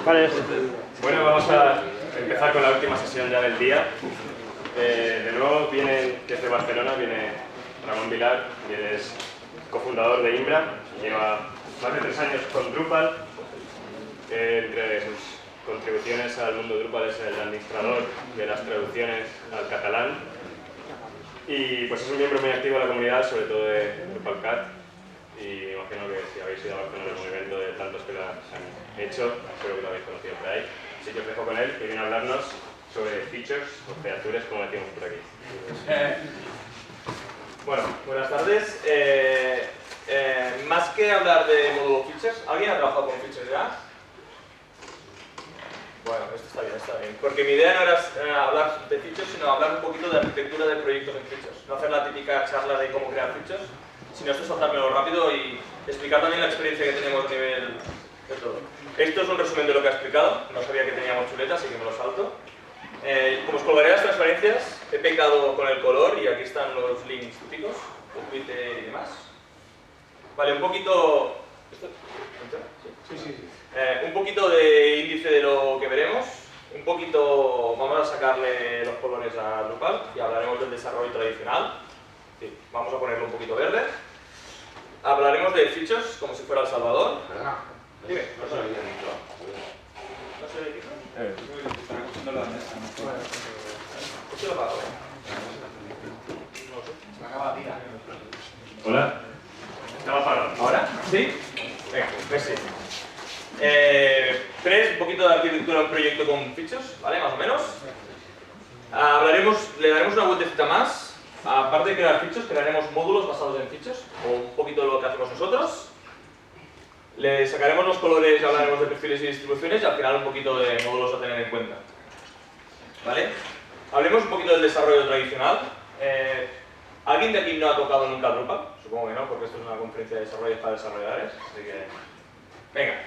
Vale. Bueno, vamos a empezar con la última sesión ya del día. De nuevo viene desde Barcelona, viene Ramón Vilar, que es cofundador de Imbra, lleva más de 3 años con Drupal. Entre sus contribuciones al mundo Drupal es el administrador de las traducciones al catalán. Y pues es un miembro muy activo de la comunidad, sobre todo de DrupalCat. Y imagino que si habéis ido a Barcelona en un evento de tantos que lo han hecho, espero que lo habéis conocido por ahí. Así que os dejo con él, que viene a hablarnos sobre features o features, como decimos por aquí. Bueno, buenas tardes. Más que hablar de módulo features, ¿alguien ha trabajado con features ya? Bueno, esto está bien, está bien. Porque mi idea no era hablar de features, sino hablar un poquito de arquitectura de proyectos en features. No hacer la típica charla de cómo crear features, sino esto saltármelo rápido y explicar también la experiencia que tenemos a nivel de todo. Esto es un resumen de lo que ha explicado. No sabía que teníamos chuletas, así que me lo salto. Como os colgaré las transparencias, he pecado con el color y aquí están los links típicos, de Twitter y demás. Vale, un poquito... ¿Esto? Sí. Un poquito de índice de lo que veremos, un poquito, vamos a sacarle los colores a Drupal y hablaremos del desarrollo tradicional. Sí, vamos a ponerlo un poquito verde. Hablaremos de features, como si fuera El Salvador. Dime. No se lo había dicho. ¿No se ve dicho? Están acostando la mesa. ¿Qué lo pago? Se me acaba de tirar. Hola. ¿Estaba apagado? ¿Ahora? ¿Sí? Venga, pues sí. Un poquito de arquitectura de un proyecto con features, ¿vale? Más o menos. Le daremos una vueltecita más. Aparte de crear features, crearemos módulos basados en features, o un poquito de lo que hacemos nosotros. Le sacaremos los colores, hablaremos de perfiles y distribuciones y al final un poquito de módulos a tener en cuenta. ¿Vale? Hablemos un poquito del desarrollo tradicional. ¿Alguien de aquí no ha tocado nunca Drupal? Supongo que no, porque esto es una conferencia de desarrollo para desarrolladores. Así que... Venga.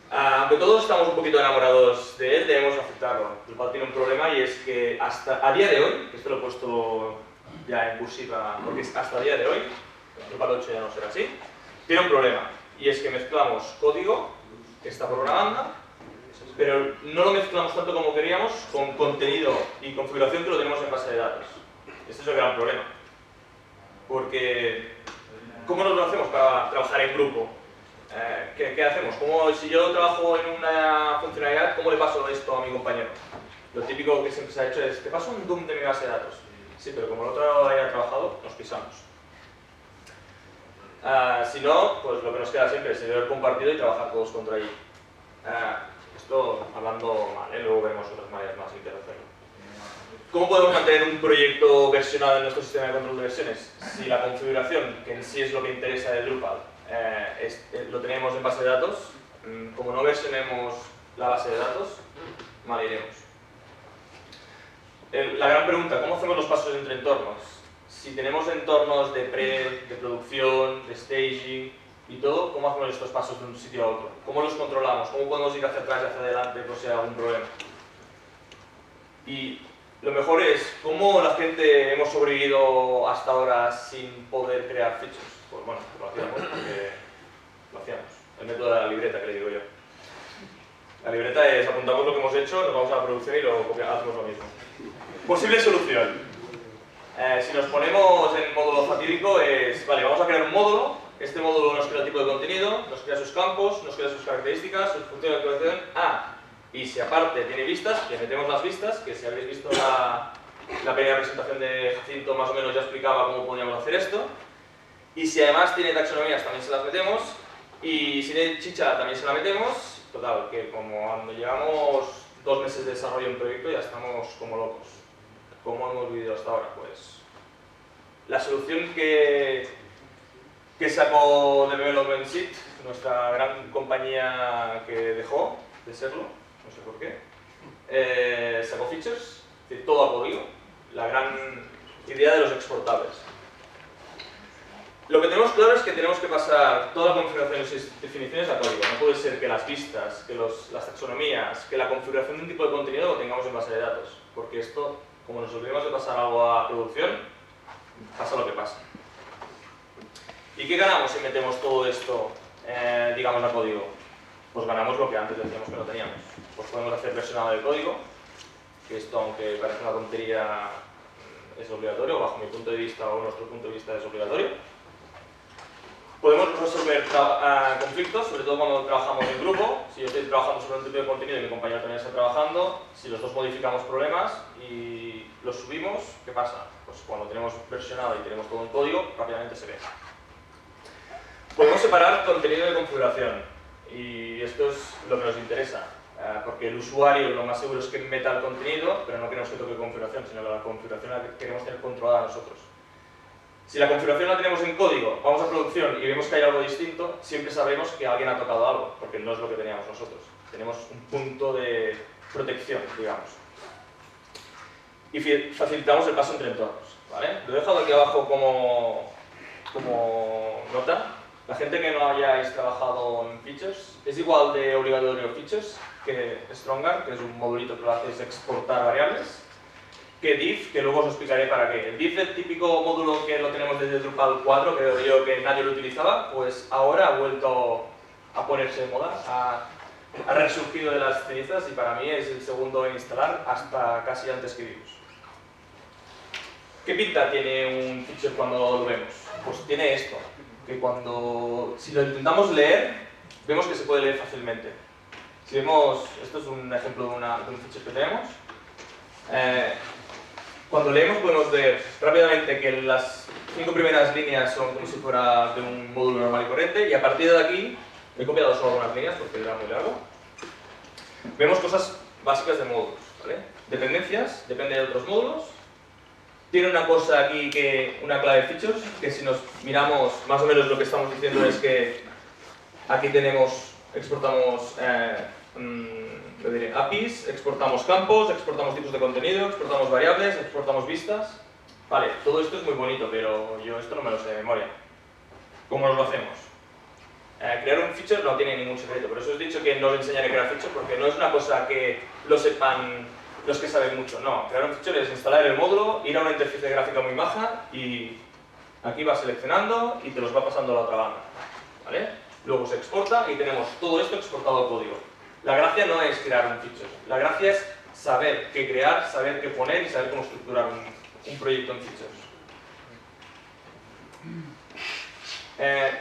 Aunque todos estamos un poquito enamorados de él, debemos aceptarlo. Drupal tiene un problema y es que hasta a día de hoy, que esto lo he puesto ya en cursiva, porque hasta a día de hoy, Drupal 8 ya no será así, tiene un problema. Y es que mezclamos código que está programando, pero no lo mezclamos tanto como queríamos con contenido y configuración que lo tenemos en base de datos. Este es el gran problema. Porque, ¿cómo nos lo hacemos para trabajar en grupo? ¿Qué hacemos? Si yo trabajo en una funcionalidad, ¿cómo le paso esto a mi compañero? Lo típico que siempre se ha hecho es, te paso un dump de mi base de datos. Sí, pero como el otro haya trabajado, nos pisamos. Si no, pues lo que nos queda siempre es servidor compartido y trabajar todos contra allí. Esto hablando mal, luego veremos otras maneras más de hacerlo. ¿Cómo podemos mantener un proyecto versionado en nuestro sistema de control de versiones? Si la configuración, que en sí es lo que interesa de Drupal, lo tenemos en base de datos, como no versionemos la base de datos, mal iremos. La gran pregunta, ¿cómo hacemos los pasos entre entornos? Si tenemos entornos de de producción, de staging y todo, ¿cómo hacemos estos pasos de un sitio a otro? ¿Cómo los controlamos? ¿Cómo podemos ir hacia atrás y hacia adelante por si hay algún problema? Y lo mejor es, ¿cómo la gente hemos sobrevivido hasta ahora sin poder crear features? Pues bueno, lo hacíamos porque lo hacíamos. El método de la libreta, que le digo yo. La libreta es, apuntamos lo que hemos hecho, nos vamos a la producción y hacemos lo mismo. Posible solución. Si nos ponemos en módulo fatídico es, vale, vamos a crear un módulo. Este módulo nos crea el tipo de contenido, nos crea sus campos, nos crea sus características, sus funciones de activación. Y si aparte tiene vistas, le metemos las vistas, que si habéis visto la primera presentación de Jacinto, más o menos ya explicaba cómo podríamos hacer esto. Y si además tiene taxonomías, también se las metemos. Y si tiene chicha, también se la metemos. Total, que como cuando llevamos 2 meses de desarrollo en un proyecto ya estamos como locos. ¿Cómo hemos vivido hasta ahora? Pues la solución que sacó Development Seat, nuestra gran compañía que dejó de serlo, no sé por qué, sacó features, de todo a código, la gran idea de los exportables. Lo que tenemos claro es que tenemos que pasar toda la configuración y definiciones a código. No puede ser que las vistas, que las taxonomías, que la configuración de un tipo de contenido lo tengamos en base de datos. Porque esto, como nos olvidemos de pasar algo a producción, pasa lo que pasa. ¿Y qué ganamos si metemos todo esto, digamos, a código? pues ganamos lo que antes decíamos que no teníamos. Pues podemos hacer versionado de código, que esto, aunque parece una tontería, es obligatorio, bajo mi punto de vista o nuestro punto de vista es obligatorio. Podemos resolver conflictos, sobre todo cuando trabajamos en grupo. Si yo estoy trabajando sobre un tipo de contenido y mi compañero también está trabajando, si los dos modificamos problemas y los subimos, ¿qué pasa? Pues cuando tenemos versionado y tenemos todo en código, rápidamente se ve. Podemos separar contenido de configuración, y esto es lo que nos interesa, porque el usuario lo más seguro es que meta el contenido, pero no queremos que toque configuración, sino que la configuración la queremos tener controlada nosotros. Si la configuración la tenemos en código, vamos a producción y vemos que hay algo distinto, siempre sabremos que alguien ha tocado algo, porque no es lo que teníamos nosotros. Tenemos un punto de protección, digamos. Y facilitamos el paso entre entornos, ¿vale? Lo he dejado aquí abajo como nota. La gente que no hayáis trabajado en features, es igual de obligatorio features que Strongar, que es un modulito que lo hace es exportar variables, que div, que luego os explicaré para qué. El div, el típico módulo que lo tenemos desde Drupal 4, creo yo que nadie lo utilizaba, pues ahora ha vuelto a ponerse de moda, ha resurgido de las cenizas y para mí es el segundo en instalar hasta casi antes que Views. ¿Qué pinta tiene un feature cuando lo vemos? Pues tiene esto, que si lo intentamos leer, vemos que se puede leer fácilmente. Si vemos, esto es un ejemplo de un feature que tenemos. Cuando leemos podemos ver rápidamente que las 5 primeras líneas son como si fuera de un módulo normal y corriente, y a partir de aquí, he copiado solo algunas líneas porque era muy largo, vemos cosas básicas de módulos, ¿vale? Dependencias, depende de otros módulos. Tiene una cosa aquí, una clave features, que si nos miramos más o menos lo que estamos diciendo es que aquí exportamos APIs, exportamos campos, exportamos tipos de contenido, exportamos variables, exportamos vistas. Vale, todo esto es muy bonito, pero yo esto no me lo sé de memoria. ¿Cómo nos lo hacemos? Crear un feature no tiene ningún secreto, por eso os he dicho que no os enseñaré a crear feature, porque no es una cosa que lo sepan los que saben mucho. No, crear un feature es instalar el módulo, ir a una interfaz gráfica muy maja y aquí va seleccionando y te los va pasando a la otra banda, ¿vale? Luego se exporta y tenemos todo esto exportado al código. La gracia no es crear un feature, la gracia es saber qué crear, saber qué poner y saber cómo estructurar un proyecto en features.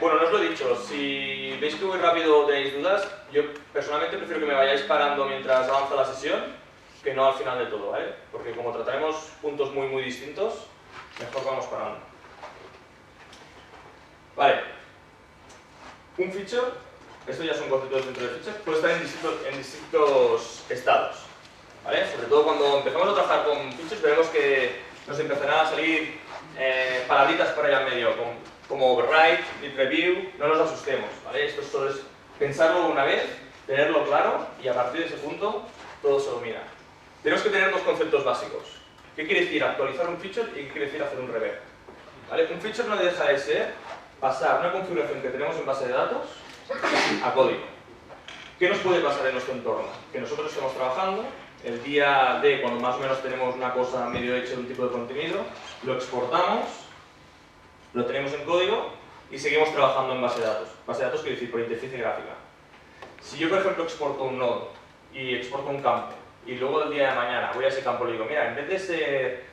Bueno, no os lo he dicho, si veis que voy rápido o tenéis dudas, yo personalmente prefiero que me vayáis parando mientras avanza la sesión, que no al final de todo, ¿vale? Porque como trataremos puntos muy distintos, mejor vamos parando. Vale. Un feature, esto ya son conceptos dentro de feature, puede estar en distintos estados, ¿vale? Sobre todo cuando empezamos a trabajar con features, veremos que nos empezarán a salir palabritas por allá en medio, como override, git review, no nos asustemos, ¿vale? Esto solo es pensarlo una vez, tenerlo claro y a partir de ese punto todo se domina. Tenemos que tener dos conceptos básicos. ¿Qué quiere decir actualizar un feature y qué quiere decir hacer un reverb? ¿Vale? Un feature no deja de ser pasar una configuración que tenemos en base de datos a código. ¿Qué nos puede pasar en nuestro entorno? Que nosotros estemos trabajando, el día de cuando más o menos tenemos una cosa medio hecha de un tipo de contenido, lo exportamos, lo tenemos en código y seguimos trabajando en base de datos. Base de datos quiere decir por interfaz gráfica. Si yo, por ejemplo, exporto un nodo y exporto un campo, y luego el día de mañana voy a ese campo y le digo, mira, en vez de ser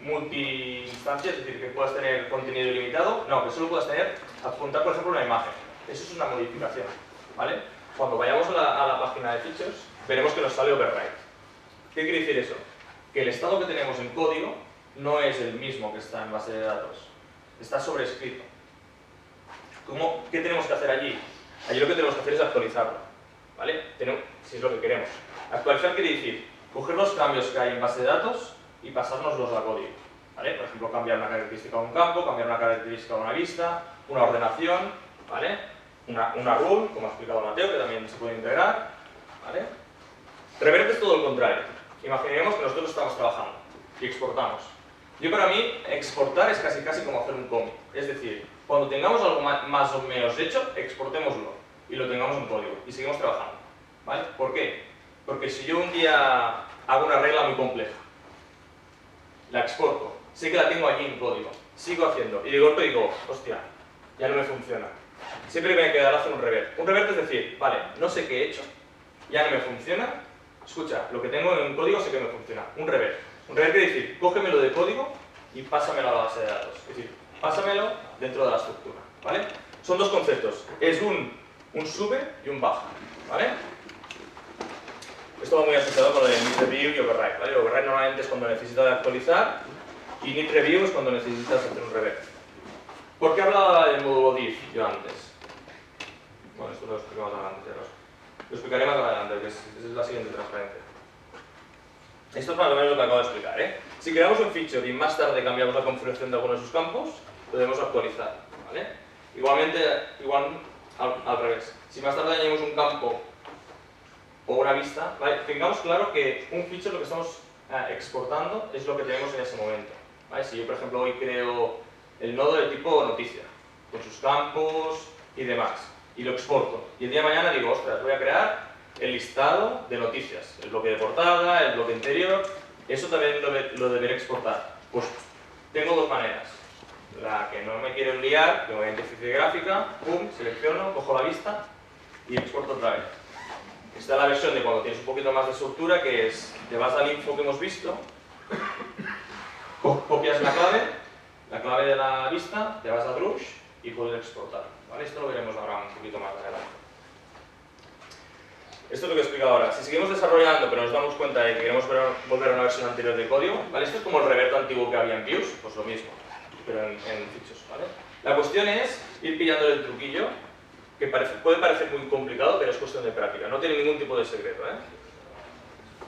multi-instancia, es decir, que puedas tener contenido ilimitado, no, que solo puedas adjuntar, por ejemplo, una imagen. Eso es una modificación, ¿vale? Cuando vayamos a la página de features, veremos que nos sale override. ¿Qué quiere decir eso? Que el estado que tenemos en código no es el mismo que está en base de datos. Está sobrescrito. ¿Qué tenemos que hacer allí? Allí lo que tenemos que hacer es actualizarlo, ¿vale? Si es lo que queremos. Actualizar quiere decir coger los cambios que hay en base de datos y pasárnoslos a código, ¿vale? Por ejemplo, cambiar una característica de un campo, cambiar una característica de una vista, una ordenación, ¿vale? Una rule, como ha explicado Mateo, que también se puede integrar, ¿vale? Reverb es todo lo contrario. Imaginemos que nosotros estamos trabajando y exportamos. Para mí, exportar es casi como hacer un commit. Es decir, cuando tengamos algo más o menos hecho, exportémoslo y lo tengamos en código y seguimos trabajando, ¿vale? ¿Por qué? Porque si yo un día hago una regla muy compleja, la exporto, sé que la tengo allí en código, sigo haciendo y de golpe digo, hostia, ya no me funciona. siempre me quedará hacer un revert. Un revert es decir, vale, no sé qué he hecho, ya no me funciona, escucha, lo que tengo en código sé que me funciona. Un revert. Un revert quiere decir, cógemelo de código y pásamelo a la base de datos. Es decir, pásamelo dentro de la estructura, ¿vale? Son dos conceptos, es un sube y un baja, ¿vale? Esto va muy asociado con lo de need review y override, ¿vale? Override normalmente es cuando necesitas actualizar y need review es cuando necesitas hacer un revert. ¿Por qué hablaba del módulo div yo antes? Bueno, esto lo explico más adelante, lo explicaré más adelante, que es la siguiente transparencia. Esto es más o menos lo que acabo de explicar, ¿eh? Si creamos un feature y más tarde cambiamos la configuración de alguno de sus campos, lo debemos actualizar, ¿vale? Igualmente, al revés. Si más tarde añadimos un campo o una vista, ¿vale? Tengamos claro que un feature lo que estamos exportando es lo que tenemos en ese momento, ¿vale? Si yo, por ejemplo, hoy creo el nodo de tipo noticia, con sus campos y demás, y lo exporto, y el día de mañana digo, ostras, voy a crear el listado de noticias, el bloque de portada, el bloque interior, eso también lo deberé exportar. Pues tengo dos maneras. La que no me quiero liar, que voy a interfaz gráfica, pum, selecciono, cojo la vista y exporto otra vez. Esta es la versión de cuando tienes un poquito más de estructura, que es, te vas al info que hemos visto, copias la clave de la vista, te vas a Drush y puedes exportar, ¿vale? Esto lo veremos ahora un poquito más adelante. Esto es lo que he explicado ahora. Si seguimos desarrollando, pero nos damos cuenta de que queremos volver a una versión anterior de código, ¿vale? Esto es como el revert antiguo que había en views, pues lo mismo, pero en features, ¿vale? La cuestión es ir pillando el truquillo, que puede parecer muy complicado, pero es cuestión de práctica. No tiene ningún tipo de secreto, ¿eh?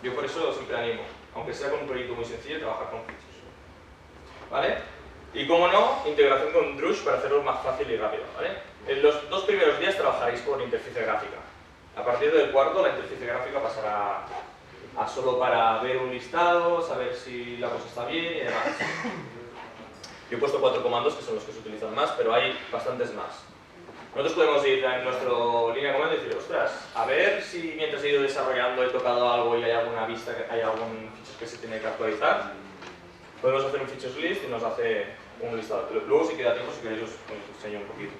Yo por eso siempre animo, aunque sea con un proyecto muy sencillo, trabajar con features, ¿vale? Y como no, integración con Drush para hacerlo más fácil y rápido, ¿vale? En los 2 primeros días trabajaréis con interfaz gráfica. A partir del cuarto, la interfaz gráfica pasará a solo para ver un listado, saber si la cosa está bien y demás. Yo he puesto 4 comandos que son los que se utilizan más, pero hay bastantes más. Nosotros podemos ir en nuestra línea de comando y decir, ostras, a ver si mientras he ido desarrollando he tocado algo y hay alguna vista, hay algún feature que se tiene que actualizar. Podemos hacer un features list y nos hace un listado. Luego, si queda tiempo, si queréis, os enseño un poquito.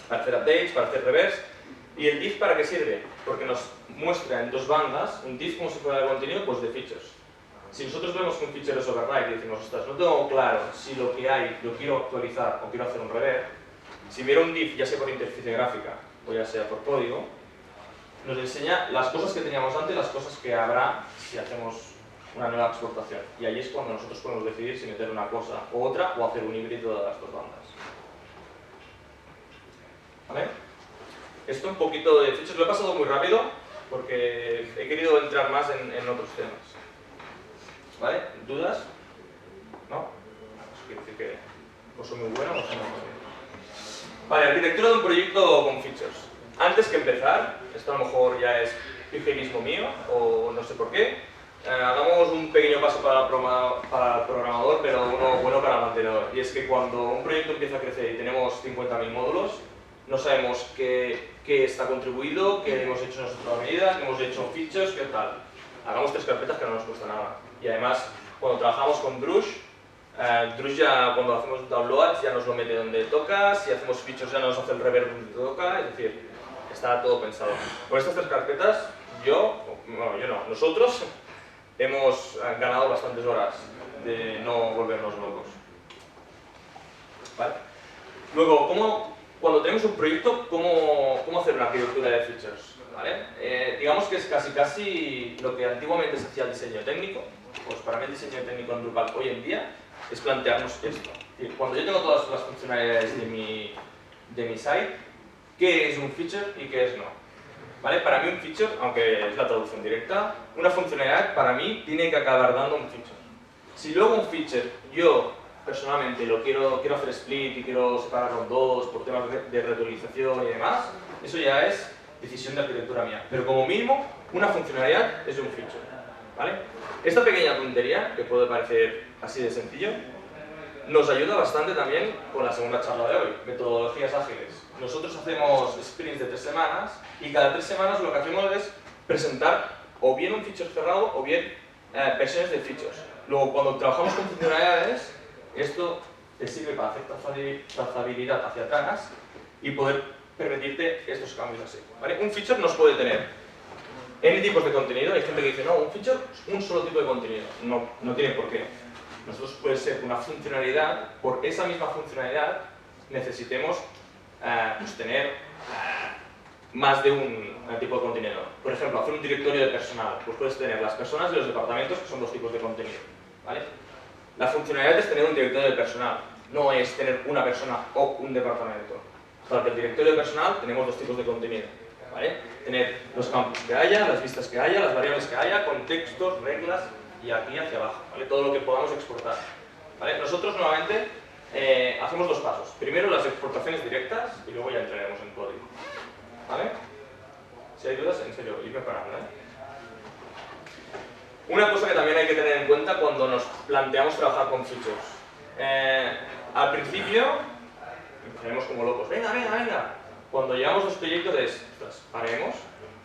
Para hacer updates, para hacer reverse. ¿Y el div para qué sirve? Porque nos muestra en 2 bandas un div como si fuera el contenido pues de features. Si nosotros vemos que un feature es override y decimos, ostras, no tengo claro si lo que hay lo quiero actualizar o quiero hacer un revert, si miro un div, ya sea por interfaz gráfica o ya sea por código, nos enseña las cosas que teníamos antes y las cosas que habrá si hacemos una nueva exportación. Y ahí es cuando nosotros podemos decidir si meter una cosa u otra o hacer un híbrido de las 2 bandas. ¿Vale? Esto un poquito de features, lo he pasado muy rápido porque he querido entrar más en otros temas. ¿Vale? ¿Dudas? ¿No? Eso quiere decir que o soy muy bueno o soy muy bueno. Vale, arquitectura de un proyecto con features. Antes que empezar, esto a lo mejor ya es pijerismo mío o no sé por qué, hagamos un pequeño paso para el programador, pero uno bueno para el mantenedor. Y es que cuando un proyecto empieza a crecer y tenemos 50.000 módulos, no sabemos qué está contribuido, qué hemos hecho nosotros a medida, qué hemos hecho features, qué tal. Hagamos 3 carpetas que no nos cuesta nada. Y además, cuando trabajamos con Drush, Drush ya cuando hacemos downloads ya nos lo mete donde toca, si hacemos features ya nos hace el reverb donde toca, es decir, está todo pensado. Con estas 3 carpetas, nosotros hemos ganado bastantes horas de no volvernos locos. ¿Vale? Luego, cuando tenemos un proyecto, ¿cómo hacer una arquitectura de features? ¿Vale? Digamos que es casi lo que antiguamente se hacía el diseño técnico, pues para mí el diseño técnico en Drupal hoy en día es plantearnos esto. Cuando yo tengo todas las funcionalidades de mi site, ¿qué es un feature y qué es no? ¿Vale? Para mí un feature, aunque es la traducción directa, una funcionalidad para mí tiene que acabar dando un feature. Si luego un feature yo personalmente lo quiero hacer split y quiero separarlo en 2 por temas de reutilización y demás, eso ya es decisión de arquitectura mía. Pero como mínimo, una funcionalidad es un feature. ¿Vale? Esta pequeña tontería, que puede parecer así de sencillo, nos ayuda bastante también con la segunda charla de hoy, metodologías ágiles. Nosotros hacemos sprints de 3 semanas y cada 3 semanas lo que hacemos es presentar o bien un feature cerrado o bien versiones de features. Luego, cuando trabajamos con funcionalidades, esto te sirve para hacer trazabilidad hacia atrás y poder permitirte estos cambios así, ¿vale? Un feature nos puede tener N tipos de contenido. Hay gente que dice, no, un feature es un solo tipo de contenido. No, no tiene por qué. Nosotros puede ser una funcionalidad, por esa misma funcionalidad necesitemos pues tener más de un tipo de contenido. Por ejemplo, hacer un directorio de personal, pues puedes tener las personas y los departamentos, que son dos tipos de contenido, ¿vale? La funcionalidad es tener un directorio de personal, no es tener una persona o un departamento. Para que el directorio de personal tenemos dos tipos de contenido, ¿vale? Tener los campos que haya, las vistas que haya, las variables que haya, contextos, reglas y aquí hacia abajo, ¿vale? Todo lo que podamos exportar, ¿vale? Nosotros normalmente hacemos dos pasos. Primero las exportaciones directas y luego ya entraremos en código, ¿vale? Si hay dudas, en serio, ir preparando, ¿eh? Una cosa que también hay que tener en cuenta cuando nos planteamos trabajar con features. Al principio empezaremos como locos, venga, venga, venga. Cuando llevamos los proyectos es, ostras, paremos,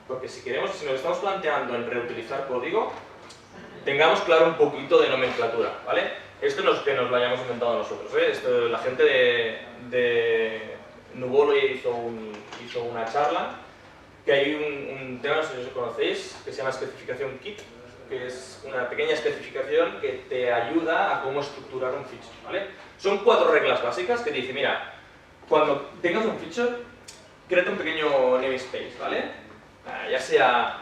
porque si nos estamos planteando en reutilizar código, tengamos claro un poquito de nomenclatura, ¿vale? Esto no es que nos lo hayamos inventado nosotros, ¿eh? Esto, la gente de Nubolo hizo una charla, que hay un tema, no sé si os conocéis, que se llama especificación kit, que es una pequeña especificación que te ayuda a cómo estructurar un feature, ¿vale? Son 4 reglas básicas que te dicen, mira, cuando tengas un feature, créate un pequeño namespace, ¿vale? Ya sea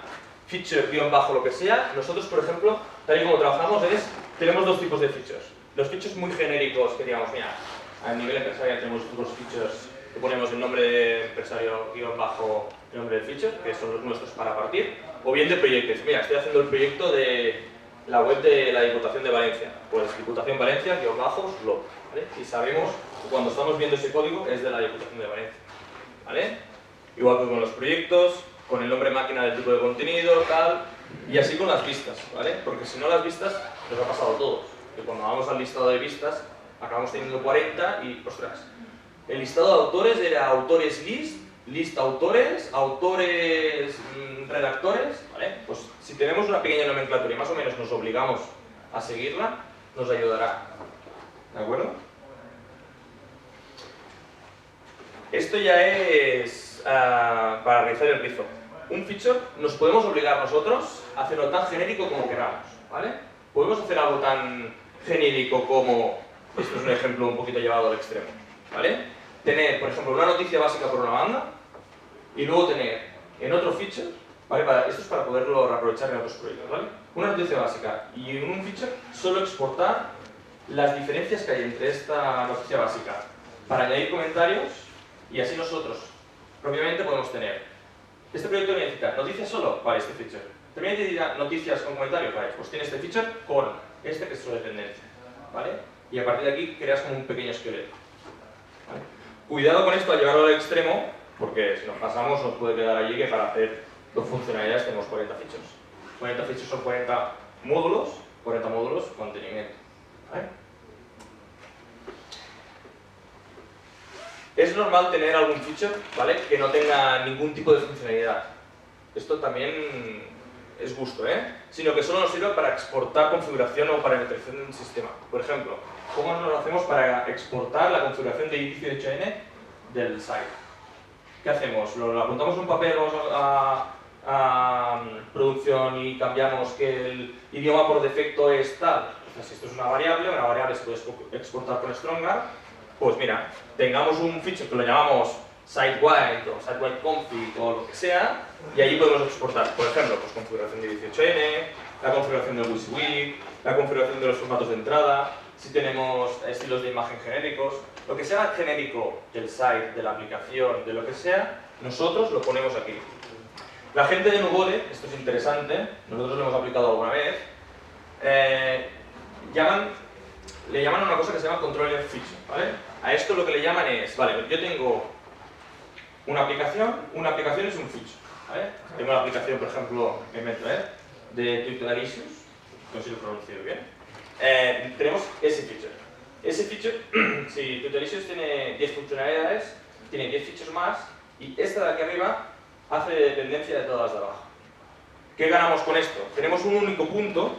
feature, guión bajo, lo que sea. Nosotros, por ejemplo, tal y como trabajamos tenemos dos tipos de features. Los features muy genéricos, que digamos, mira, a nivel empresarial tenemos dos features que ponemos el nombre de empresario, guión bajo, el nombre del feature, que son los nuestros para partir, o bien de proyectos. Mira, estoy haciendo el proyecto de la web de la Diputación de Valencia. Pues Diputación Valencia, guión bajo, slot, ¿vale? Y sabemos que cuando estamos viendo ese código es de la Diputación de Valencia, ¿vale? Igual que con los proyectos, con el nombre máquina del tipo de contenido, tal, y así con las vistas, ¿vale? Porque si no las vistas, nos ha pasado a todos. Que cuando vamos al listado de vistas, acabamos teniendo 40 y, ostras, el listado de autores era autores list autores, autores redactores, ¿vale? Pues si tenemos una pequeña nomenclatura y más o menos nos obligamos a seguirla, nos ayudará, ¿de acuerdo? Esto ya es para realizar el rizo. Un feature nos podemos obligar nosotros a hacerlo tan genérico como queramos, ¿vale? Podemos hacer algo tan genérico como, esto es un ejemplo un poquito llevado al extremo, ¿vale? Tener, por ejemplo, una noticia básica por una banda y luego tener en otro feature, ¿vale? Esto es para poderlo aprovechar en otros proyectos, ¿vale? Una noticia básica y en un feature solo exportar las diferencias que hay entre esta noticia básica para añadir comentarios y así nosotros propiamente podemos tener este proyecto necesita noticias solo, vale, este feature. También necesita noticias con comentarios, vale, pues tiene este feature con este que es su dependencia, ¿vale? Y a partir de aquí creas como un pequeño esqueleto, ¿vale? Cuidado con esto al llevarlo al extremo, porque si nos pasamos nos puede quedar allí que para hacer dos funcionalidades tenemos 40 features. 40 features son 40 módulos mantenimiento, ¿vale? Es normal tener algún feature, ¿vale?, que no tenga ningún tipo de funcionalidad. Esto también es gusto, ¿eh? Sino que solo nos sirve para exportar configuración o parametrización de un sistema. Por ejemplo, ¿cómo nos lo hacemos para exportar la configuración de i18n del site? ¿Qué hacemos? ¿Lo apuntamos en un papel, vamos a producción y cambiamos que el idioma por defecto es tal? O sea, si esto es una variable se puede exportar con Strongar. Pues mira, tengamos un feature que lo llamamos site-wide o site-wide config o lo que sea, y allí podemos exportar, por ejemplo, pues configuración de 18n, la configuración del WYSIWYG, la configuración de los formatos de entrada, si tenemos estilos de imagen genéricos, lo que sea genérico del site, de la aplicación, de lo que sea, nosotros lo ponemos aquí. La gente de Nubole, esto es interesante, nosotros lo hemos aplicado alguna vez, le llaman a una cosa que se llama controller feature, ¿vale? A esto lo que le llaman es, vale, yo tengo una aplicación es un feature, ¿vale? Tengo una aplicación, por ejemplo, me invento, de Twitter Issues, no sé si lo he pronunciado bien. Tenemos ese feature. Ese feature, si Twitter Issues tiene 10 funcionalidades, tiene 10 features más, y esta de aquí arriba hace de dependencia de todas las de abajo. ¿Qué ganamos con esto? Tenemos un único punto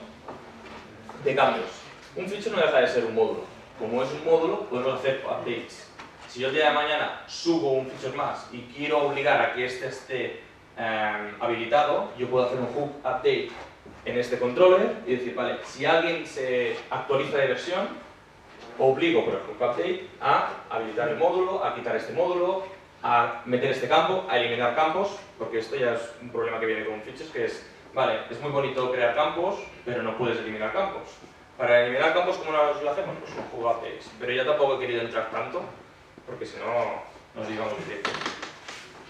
de cambios. Un feature no deja de ser un módulo. Como es un módulo, podemos hacer updates. Si yo el día de mañana subo un feature más y quiero obligar a que este esté habilitado, yo puedo hacer un hook update en este controller y decir, vale, si alguien se actualiza de versión, obligo por el hook update a habilitar el módulo, a quitar este módulo, a meter este campo, a eliminar campos, porque esto ya es un problema que viene con features, que es, vale, es muy bonito crear campos, pero no puedes eliminar campos. Para eliminar campos, ¿cómo lo hacemos? Pues un hook updates. Pero ya tampoco he querido entrar tanto, porque si no, nos digamos de tiempo.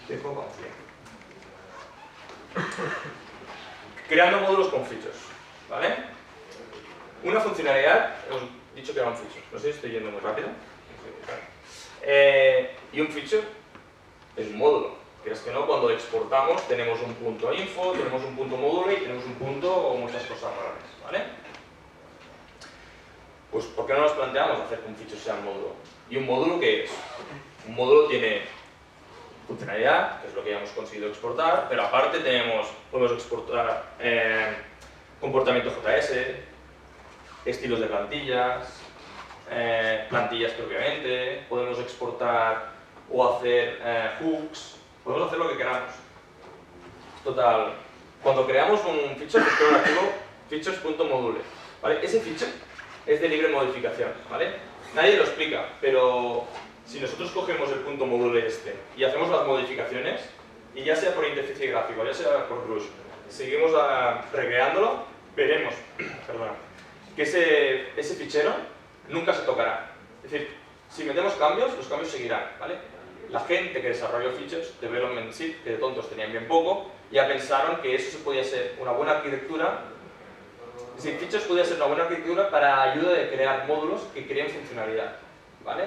Tiempo, vamos bien. Creando módulos con features, ¿vale? Una funcionalidad, hemos dicho que era un feature, no sé si estoy yendo muy rápido. Y un feature es un módulo. Que es que no, cuando exportamos tenemos un punto info, tenemos un punto módulo y tenemos un punto o muchas cosas raras, ¿vale? Pues ¿por qué no nos planteamos hacer que un feature sea un módulo? ¿Y un módulo qué es? Un módulo tiene funcionalidad, que es lo que ya hemos conseguido exportar, pero aparte podemos exportar comportamiento JS, estilos de plantillas, plantillas propiamente, podemos exportar o hacer hooks, podemos hacer lo que queramos. Total, cuando creamos un feature, pues crea un archivo features.module, ¿vale? Ese feature es de libre modificación, ¿vale? Nadie lo explica, pero si nosotros cogemos el punto module este y hacemos las modificaciones, y ya sea por interfaz gráfico, ya sea por Rush, seguimos recreándolo, veremos que ese fichero nunca se tocará. Es decir, si metemos cambios, los cambios seguirán, ¿vale? La gente que desarrolló features, development seed, que de tontos tenían bien poco, ya pensaron que eso podía ser una buena arquitectura. Es decir, features podía ser una buena arquitectura para ayuda de crear módulos que creen funcionalidad, ¿vale?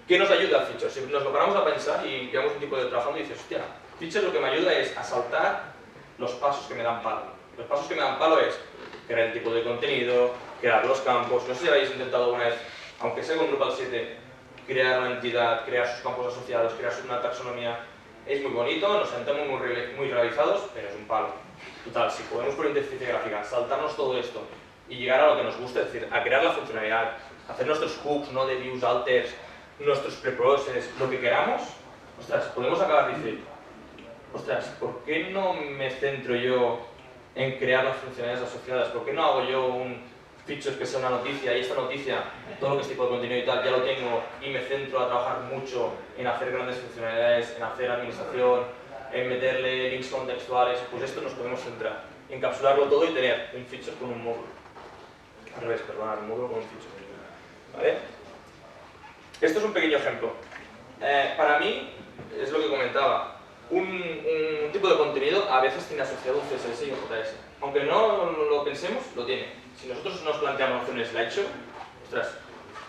¿Qué nos ayuda a features? Si nos lo paramos a pensar y llevamos un tipo de trabajando y dices, hostia, features lo que me ayuda es a saltar los pasos que me dan palo. Los pasos que me dan palo es crear el tipo de contenido, crear los campos. No sé si habéis intentado alguna vez, aunque sea con Drupal 7, crear una entidad, crear sus campos asociados, crear una taxonomía. Es muy bonito, nos sentamos muy realizados, pero es un palo. Total, si podemos por interfaz gráfica saltarnos todo esto y llegar a lo que nos gusta, es decir, a crear la funcionalidad, hacer nuestros hooks, no de views, alters, nuestros preprocess, lo que queramos, ostras, podemos acabar diciendo, ostras, ¿por qué no me centro yo en crear las funcionalidades asociadas? ¿Por qué no hago yo un feature que sea una noticia y esta noticia, todo lo que es tipo de contenido y tal, ya lo tengo y me centro a trabajar mucho en hacer grandes funcionalidades, en hacer administración, en meterle links contextuales? Pues esto nos podemos centrar, encapsularlo todo y tener un feature con un módulo. Al revés, perdón, un módulo con un feature. ¿Vale? Esto es un pequeño ejemplo. Para mí, es lo que comentaba, un tipo de contenido a veces tiene asociado un CSS y un JS. Aunque no lo pensemos, lo tiene. Si nosotros nos planteamos hacer un slideshow, ostras,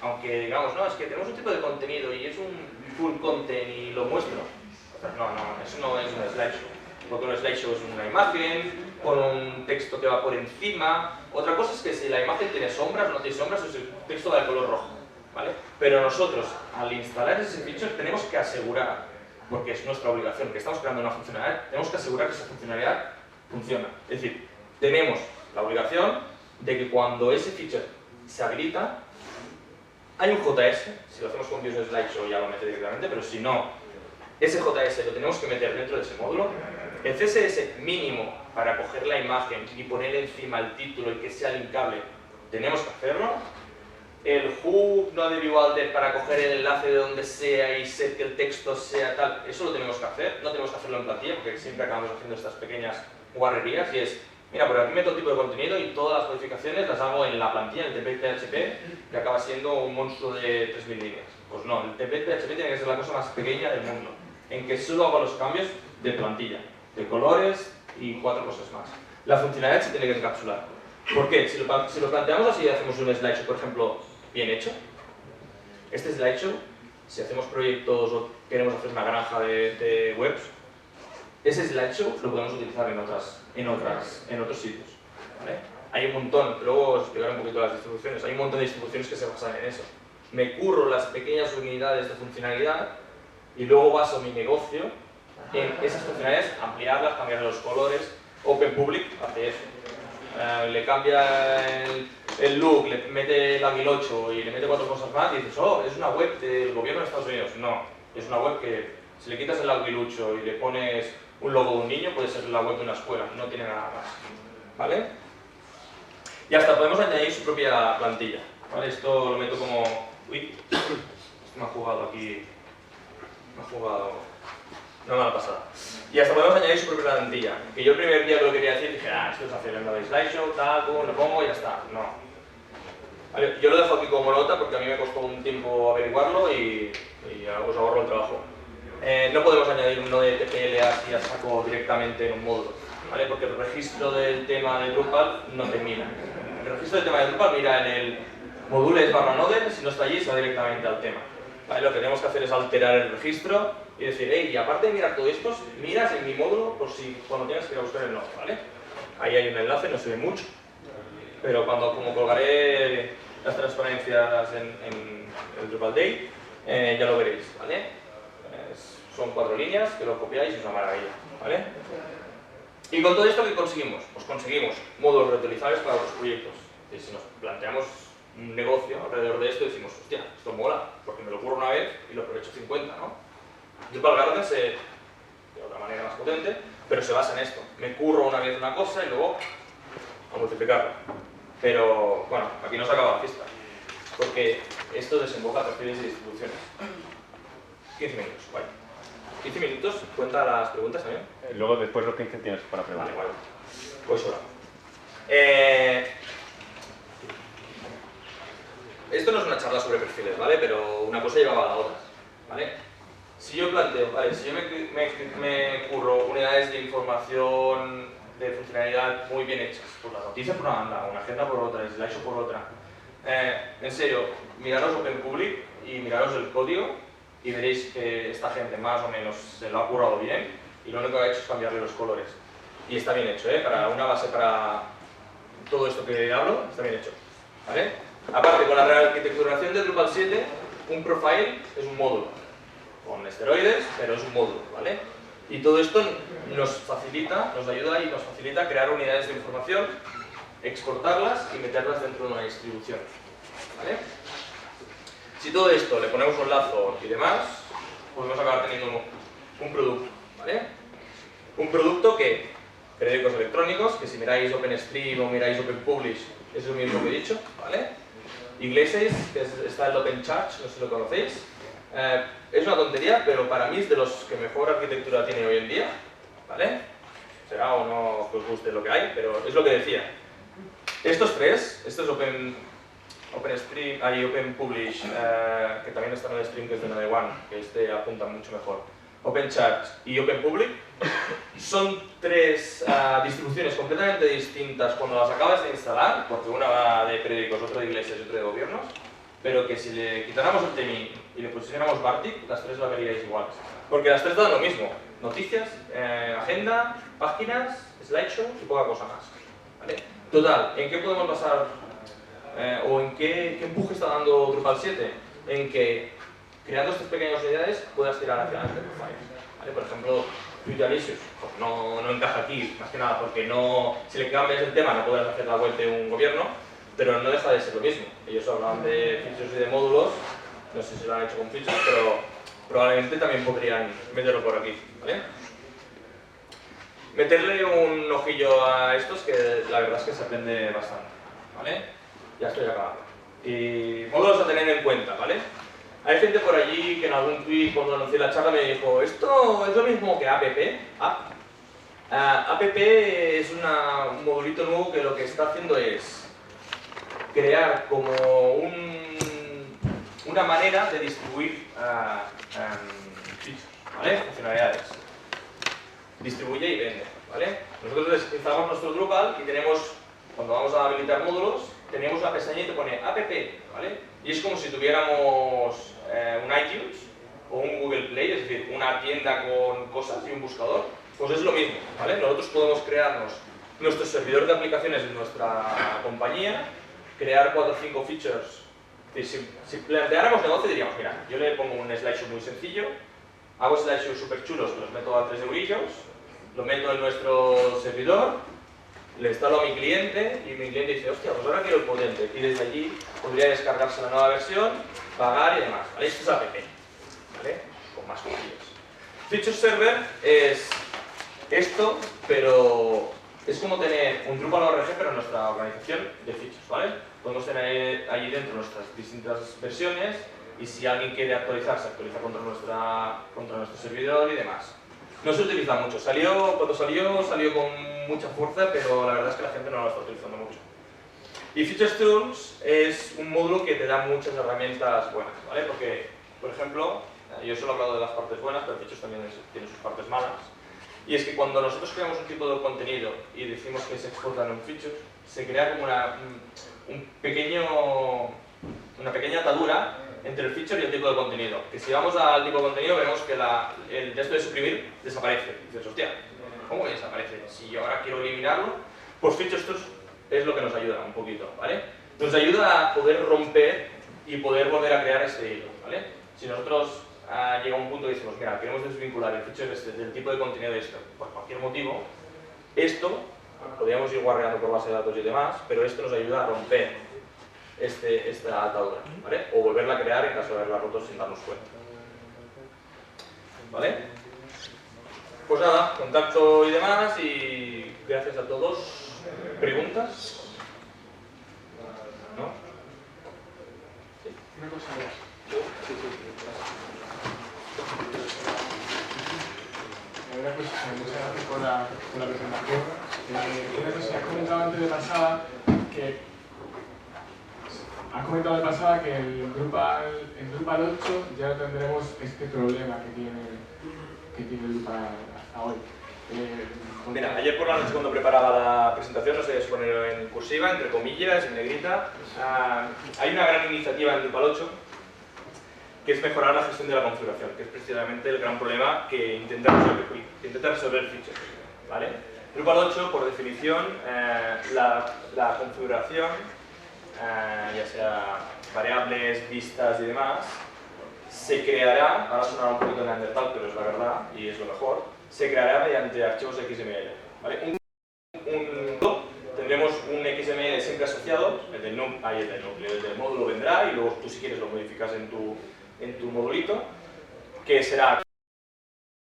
aunque digamos, no, es que tenemos un tipo de contenido y es un full content y lo muestro, ostras, no, eso no es un slideshow. Porque un slideshow es una imagen, con un texto que va por encima. Otra cosa es que si la imagen tiene sombras o no tiene sombras, es el texto va de color rojo. ¿Vale? Pero nosotros, al instalar ese feature, tenemos que asegurar, porque es nuestra obligación, que estamos creando una funcionalidad, tenemos que asegurar que esa funcionalidad funciona. Es decir, tenemos la obligación de que cuando ese feature se habilita, hay un JS, si lo hacemos con Views Slideshow ya lo mete directamente, pero si no, ese JS lo tenemos que meter dentro de ese módulo. El CSS mínimo para coger la imagen y ponerle encima el título y que sea linkable, tenemos que hacerlo. El hook no de viewalter para coger el enlace de donde sea y ser que el texto sea tal, eso lo tenemos que hacer, no tenemos que hacerlo en plantilla porque siempre acabamos haciendo estas pequeñas guarrerías y es, mira, por aquí meto el tipo de contenido y todas las modificaciones las hago en la plantilla, en el template PHP, que acaba siendo un monstruo de 3.000 líneas. Pues no, el template PHP tiene que ser la cosa más pequeña del mundo, en que solo hago los cambios de plantilla, de colores y 4 cosas más. La funcionalidad se tiene que encapsular. ¿Por qué? Si lo planteamos así y hacemos un slideshow, por ejemplo, bien hecho, este slideshow, si hacemos proyectos o queremos hacer una granja de webs, ese slideshow lo podemos utilizar en otros sitios, ¿vale? Hay un montón, luego os explicaré un poquito las distribuciones, hay un montón de distribuciones que se basan en eso. Me curro las pequeñas unidades de funcionalidad y luego baso mi negocio en esas funcionalidades, ampliarlas, cambiar los colores. OpenPublic hace eso. Le cambia el look, le mete el Aguilocho y le mete 4 cosas más y dices, oh, es una web del gobierno de Estados Unidos. No, es una web que si le quitas el Aguilucho y le pones un logo de un niño, puede ser la web de una escuela, no tiene nada más. ¿Vale? Y hasta podemos añadir su propia plantilla. ¿Vale? Esto lo meto como... Uy, esto me ha jugado aquí... Me ha jugado... una mala pasada. Y hasta podemos añadir su propia plantilla. Que yo el primer día que lo quería decir dije, esto es hacer el slideshow, tal, lo pongo y ya está. No. Vale, yo lo dejo aquí como nota porque a mí me costó un tiempo averiguarlo y os ahorro el trabajo. No podemos añadir un node TPL así a saco directamente en un módulo, ¿vale? Porque el registro del tema de Drupal no te mira. El registro del tema de Drupal mira en el modules/node, si no está allí se va directamente al tema. ¿Vale? Lo que tenemos que hacer es alterar el registro y decir, hey, y aparte de mirar todo esto, miras en mi módulo por si cuando tengas que ir a buscar el node, ¿vale? Ahí hay un enlace, no se ve mucho, pero como colgaré las transparencias en el Drupal Day, ya lo veréis, ¿vale? Son 4 líneas, que lo copiáis y es una maravilla, ¿vale? Y con todo esto, ¿qué conseguimos? Pues conseguimos módulos reutilizables para los proyectos. Y si nos planteamos un negocio alrededor de esto, decimos, hostia, esto mola, porque me lo ocurro una vez y lo aprovecho 50, ¿no? Drupal Gardens, de otra manera más potente, pero se basa en esto. Me curro una vez una cosa y luego a multiplicarla. Pero, bueno, aquí no se acaba la fiesta, porque esto desemboca a perfiles y distribuciones. 15 minutos, vale. 15 minutos, cuenta las preguntas también. Luego, después los 15 tienes para preguntar. Vale, pues ahora. Esto no es una charla sobre perfiles, ¿vale? Pero una cosa llevaba a la otra, ¿vale? Si yo planteo, ¿vale? Si yo me curro unidades de información de funcionalidad muy bien hechas, pues las noticias por una banda, una agenda por otra, el slideshow por otra. En serio, miraros OpenPublic y miraros el código y veréis que esta gente más o menos se lo ha currado bien y lo único que ha hecho es cambiarle los colores. Y está bien hecho, ¿eh? Para una base para todo esto que hablo, está bien hecho, ¿vale? Aparte, con la rearquitecturación de Drupal 7, un profile es un módulo, con esteroides, pero es un módulo, ¿vale? Y todo esto nos facilita, nos ayuda y nos facilita crear unidades de información, exportarlas y meterlas dentro de una distribución, ¿vale? Si todo esto le ponemos un lazo y demás, podemos acabar teniendo un producto, ¿vale? Un producto que, periódicos electrónicos, que si miráis OpenStream o miráis OpenPublish, es lo mismo que he dicho, ¿vale? Iglesias, que está el OpenCharge, no sé si lo conocéis. Es una tontería, pero para mí es de los que mejor arquitectura tiene hoy en día, ¿vale? Será o no que os guste lo que hay, pero es lo que decía. Estos tres, esto es OpenStream, hay OpenPublish, que también está en el stream que es de Node One, que este apunta mucho mejor. OpenCharge y OpenPublic son tres distribuciones completamente distintas cuando las acabas de instalar, porque una va de periódicos, otra de iglesias y otra de gobiernos, pero que si le quitáramos el TMI y le pusiéramos Bartik, las tres la veríais iguales. Porque las tres dan lo mismo: noticias, agenda, páginas, slideshow y poca cosa más, ¿vale? Total, ¿en qué podemos basar o en qué empuje está dando Drupal 7? En que creando estas pequeñas unidades puedas tirar hacia adelante profiles, ¿vale? Por ejemplo, Twitter Issues, pues no encaja aquí, más que nada porque si le cambias el tema no podrás hacer la web de un gobierno, pero no deja de ser lo mismo. Ellos hablan de features y de módulos, no sé si lo han hecho con features, pero probablemente también podrían meterlo por aquí, ¿vale? Meterle un ojillo a estos, que la verdad es que se aprende bastante, ¿vale? Ya estoy acabando. Y módulos a tener en cuenta, ¿vale? Hay gente por allí que en algún tweet cuando anuncié la charla me dijo, ¿esto es lo mismo que app? App es un modulito nuevo que lo que está haciendo es crear como una manera de distribuir features, ¿vale? Funcionalidades. Distribuye y vende, ¿vale? Nosotros instalamos nuestro Drupal y tenemos, cuando vamos a habilitar módulos, tenemos una pestañita que pone app, ¿vale? Y es como si tuviéramos un iTunes o un Google Play, es decir, una tienda con cosas y un buscador. Pues es lo mismo, ¿vale? Nosotros podemos crearnos nuestro servidor de aplicaciones en nuestra compañía, crear 4 o 5 features. Es decir, si planteáramos negocio diríamos, mira, yo le pongo un slideshow muy sencillo, hago slideshows súper chulos, los meto a 3 eurillos, lo meto en nuestro servidor le instalo a mi cliente y mi cliente dice, hostia, pues ahora quiero el potente. Y desde allí podría descargarse la nueva versión, pagar y demás. ¿Vale? Esto es app, ¿vale? Con más cosillas. Feature Server es esto, pero es como tener un Drupal ORG, pero en nuestra organización de features, ¿vale? Podemos tener allí dentro nuestras distintas versiones y si alguien quiere actualizar, se actualiza contra nuestro servidor y demás. No se utiliza mucho. Cuando salió con mucha fuerza, pero la verdad es que la gente no lo está utilizando mucho. Y Features Tools es un módulo que te da muchas herramientas buenas, ¿vale? Porque, por ejemplo, yo solo he hablado de las partes buenas, pero Features también tiene sus partes malas. Y es que cuando nosotros creamos un tipo de contenido y decimos que se exporta en un feature, se crea como una pequeña atadura entre el feature y el tipo de contenido. Que si vamos al tipo de contenido vemos que el texto de suprimir desaparece. Y dices, hostia, ¿cómo que desaparece? Si yo ahora quiero eliminarlo, pues Features Tools es lo que nos ayuda un poquito, ¿vale? Nos ayuda a poder romper y poder volver a crear este hilo, ¿vale? Si nosotros llega un punto y decimos, mira, queremos desvincular el feature del tipo de contenido de esto, por cualquier motivo, esto, podríamos ir guarreando por base de datos y demás, pero esto nos ayuda a romper esta atadura, ¿vale? O volverla a crear en caso de haberla roto sin darnos cuenta. ¿Vale? Pues nada, contacto y demás, y gracias a todos. ¿Preguntas? ¿No? ¿Sí? Una cosa más. Una cosa, muchas gracias por la presentación. Una cosa, has comentado antes de pasada que el Drupal 8 ya no tendremos este problema que tiene el Drupal hasta hoy. Mira, ayer por la noche cuando preparaba la presentación, no sé si ponerlo en cursiva, entre comillas, en negrita, hay una gran iniciativa en Drupal 8 que es mejorar la gestión de la configuración, que es precisamente el gran problema que intenta resolver el feature, ¿vale? Drupal 8, por definición, la configuración, ya sea variables, vistas y demás, se creará, ahora sonará un poquito neandertal, pero es la verdad y es lo mejor, se creará mediante archivos XML, ¿vale? Tendremos un XML siempre asociado, el del núcleo, el del módulo vendrá y luego tú si quieres lo modificas en tu modulito, que será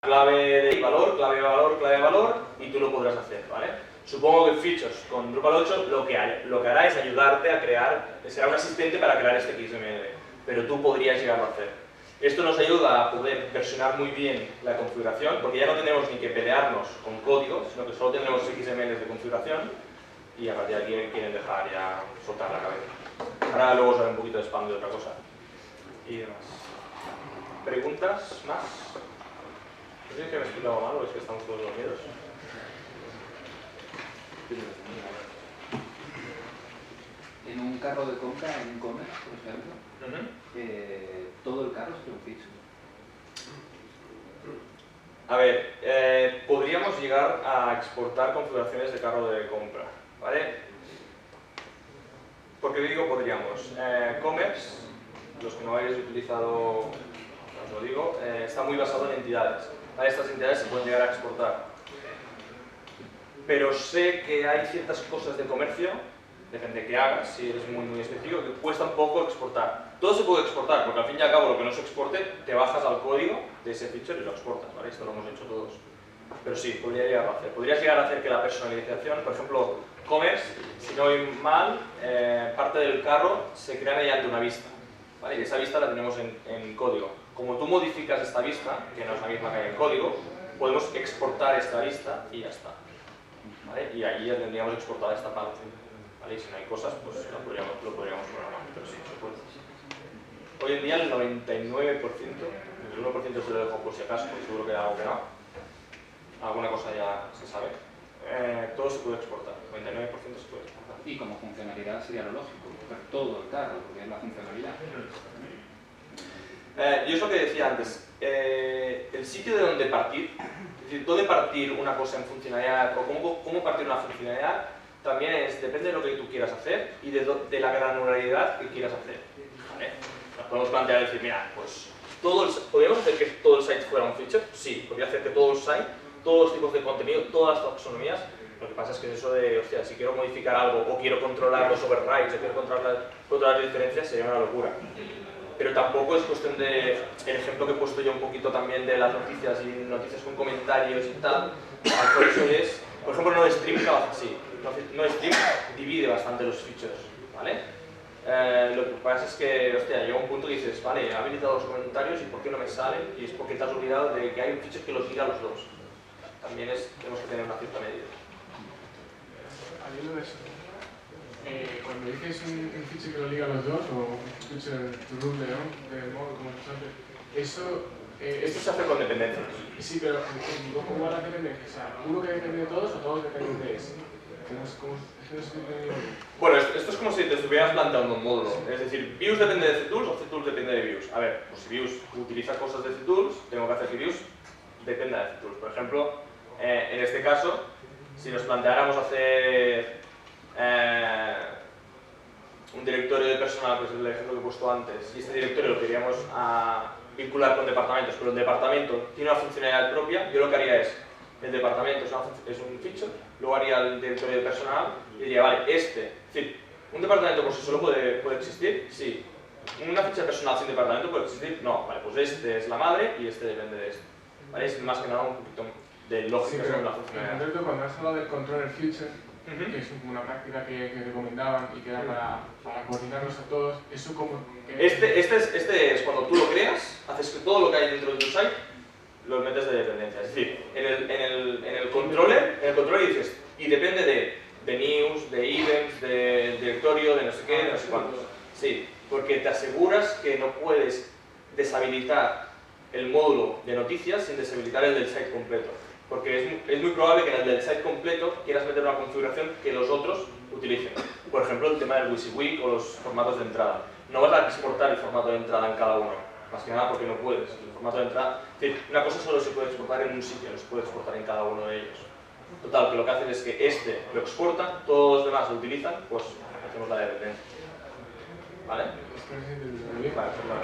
clave de valor, clave valor, clave valor, y tú lo podrás hacer, ¿vale? Supongo que Features con Drupal 8 lo que hará es ayudarte a crear, será un asistente para crear este XML, pero tú podrías llegarlo a hacer. Esto nos ayuda a poder versionar muy bien la configuración, porque ya no tenemos ni que pelearnos con código, sino que solo tendremos XML de configuración y a partir de aquí quieren dejar ya soltar la cabeza. Ahora luego os haré un poquito de spam de otra cosa. Y demás. ¿Preguntas más? No sé si es que me he explicado mal o es que estamos todos dormidos. En un carro de compra, en un e-commerce, por ejemplo, todo el carro es un feature. A ver, podríamos llegar a exportar configuraciones de carro de compra, ¿vale? ¿Por qué digo podríamos? Commerce, los que no habéis utilizado, os lo digo, está muy basado en entidades, ¿vale? Estas entidades se pueden llegar a exportar. Pero sé que hay ciertas cosas de comercio, depende de qué hagas, si eres muy específico, que cuesta un poco exportar. Todo se puede exportar, porque al fin y al cabo lo que no se exporte, te bajas al código de ese feature y lo exportas, ¿vale? Esto lo hemos hecho todos. Pero sí, podría llegar a hacer. Podrías llegar a hacer que la personalización, por ejemplo, Commerce, si no voy mal, parte del carro se crea mediante una vista, ¿vale? Y esa vista la tenemos en código. Como tú modificas esta vista, que no es la misma que hay en código, podemos exportar esta vista y ya está, ¿vale? Y ahí ya tendríamos exportada esta parte, ¿vale? Y si no hay cosas, pues lo podríamos programar, pero sí, se puede. Hoy en día el 99%, el 1% se lo dejo por si acaso, porque seguro que hay algo que no. Alguna cosa ya se sabe. Todo se puede exportar, 99% se puede exportar. Y como funcionalidad sería lo lógico, coger todo el carro, porque es la funcionalidad. Yo es lo que decía antes, el sitio de donde partir, es decir, dónde partir una cosa en funcionalidad o cómo partir una funcionalidad, también depende de lo que tú quieras hacer y de la granularidad que quieras hacer, ¿vale? Nos podemos plantear decir, mira, pues ¿podríamos hacer que todo el site fuera un feature? Sí, podría hacer que todo el site todos los tipos de contenido, todas las taxonomías. Lo que pasa es que es eso de, hostia, si quiero modificar algo o quiero controlar los overrides o quiero controlar las diferencias sería una locura. Pero tampoco es cuestión de, el ejemplo que he puesto yo un poquito también de las noticias y noticias con comentarios y tal, por eso es, por ejemplo, NodeStream trabaja así. NodeStream divide bastante los features, ¿vale? Lo que pasa es que, hostia, llega un punto que dices, vale, he habilitado los comentarios y ¿por qué no me salen? Y es porque te has olvidado de que hay un feature que lo tira a los dos. También tenemos que tener una cierta medida. Al hilo de eso, cuando dices un feature que lo liga a los dos, o un feature to rule del modo, como se antes, eso... Esto se hace con dependencias. Sí, pero ¿cómo van las dependencias? O sea, ¿uno que depende de todos o todos dependen de ese? Bueno, esto es como si te estuvieras planteando un módulo. Es decir, Views depende de CTools o CTools depende de Views. A ver, pues si Views utiliza cosas de CTools, tengo que hacer que Views dependa de CTools. Por ejemplo, en este caso, si nos planteáramos hacer un directorio de personal, que es el ejemplo que he puesto antes, y este directorio lo queríamos vincular con departamentos, pero el departamento tiene una funcionalidad propia, yo lo que haría es, el departamento es un feature, luego haría el directorio de personal y diría, vale, es decir, un departamento por sí solo puede existir, sí. Una ficha personal sin departamento puede existir, no, vale, pues este es la madre y este depende de este. ¿Vale? Es más que nada un poquito de lógica sobre la funcionalidad. En concreto, cuando has hablado del controller future, que es una práctica que recomendaban y que era para coordinarnos a todos, eso como... Este es cuando tú lo creas, haces que todo lo que hay dentro de tu site lo metes de dependencia. Es decir, en el controller dices, y depende de news, de events, de directorio, de no sé qué, de no sé cuántos. Sí, porque te aseguras que no puedes deshabilitar el módulo de noticias sin deshabilitar el del site completo. Porque es muy probable que en el del site completo quieras meter una configuración que los otros utilicen. Por ejemplo, el tema del WYSIWYG o los formatos de entrada. No vas a exportar el formato de entrada en cada uno, más que nada porque no puedes. El formato de entrada, es decir, una cosa solo se puede exportar en un sitio, no se puede exportar en cada uno de ellos. Total, que lo que hacen es que este lo exporta, todos los demás lo utilizan, pues hacemos la dependencia. ¿Vale?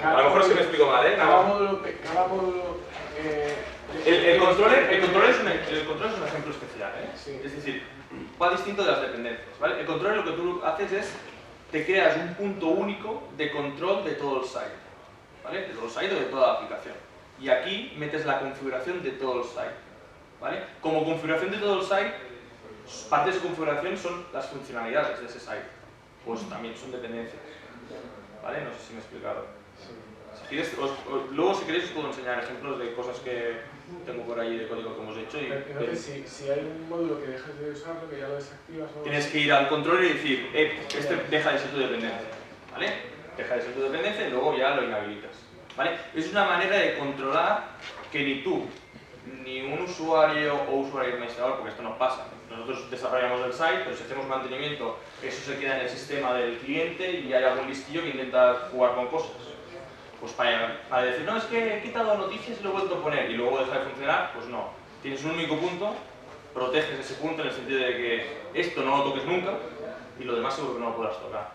A lo mejor es que me explico mal, ¿eh? Cada módulo el controller es un ejemplo especial, ¿eh? Sí. Es decir, va distinto de las dependencias, ¿vale? El controller lo que tú haces es, te creas un punto único de control de todo el site, ¿vale? De todo el site o de toda la aplicación. Y aquí metes la configuración de todo el site, ¿vale? Como configuración de todo el site, parte de su configuración son las funcionalidades de ese site, pues también son dependencias, ¿vale? No sé si me he explicado. Si quieres, luego si queréis os puedo enseñar ejemplos de cosas que tengo por ahí de código que hemos hecho. Y entonces, si hay un módulo que dejas de usarlo, que ya lo desactivas... Tienes que ir al control y decir, este deja de ser tu dependencia, ¿vale? Deja de ser tu dependencia y luego ya lo inhabilitas, ¿vale? Es una manera de controlar que ni tú, ni un usuario o usuario administrador, porque esto no pasa. Nosotros desarrollamos el site, pero si hacemos mantenimiento, eso se queda en el sistema del cliente y hay algún listillo que intenta jugar con cosas. Pues para decir, no, es que he quitado noticias y lo he vuelto a poner y luego deja de funcionar, pues no. Tienes un único punto, proteges ese punto en el sentido de que esto no lo toques nunca y lo demás seguro que no lo podrás tocar,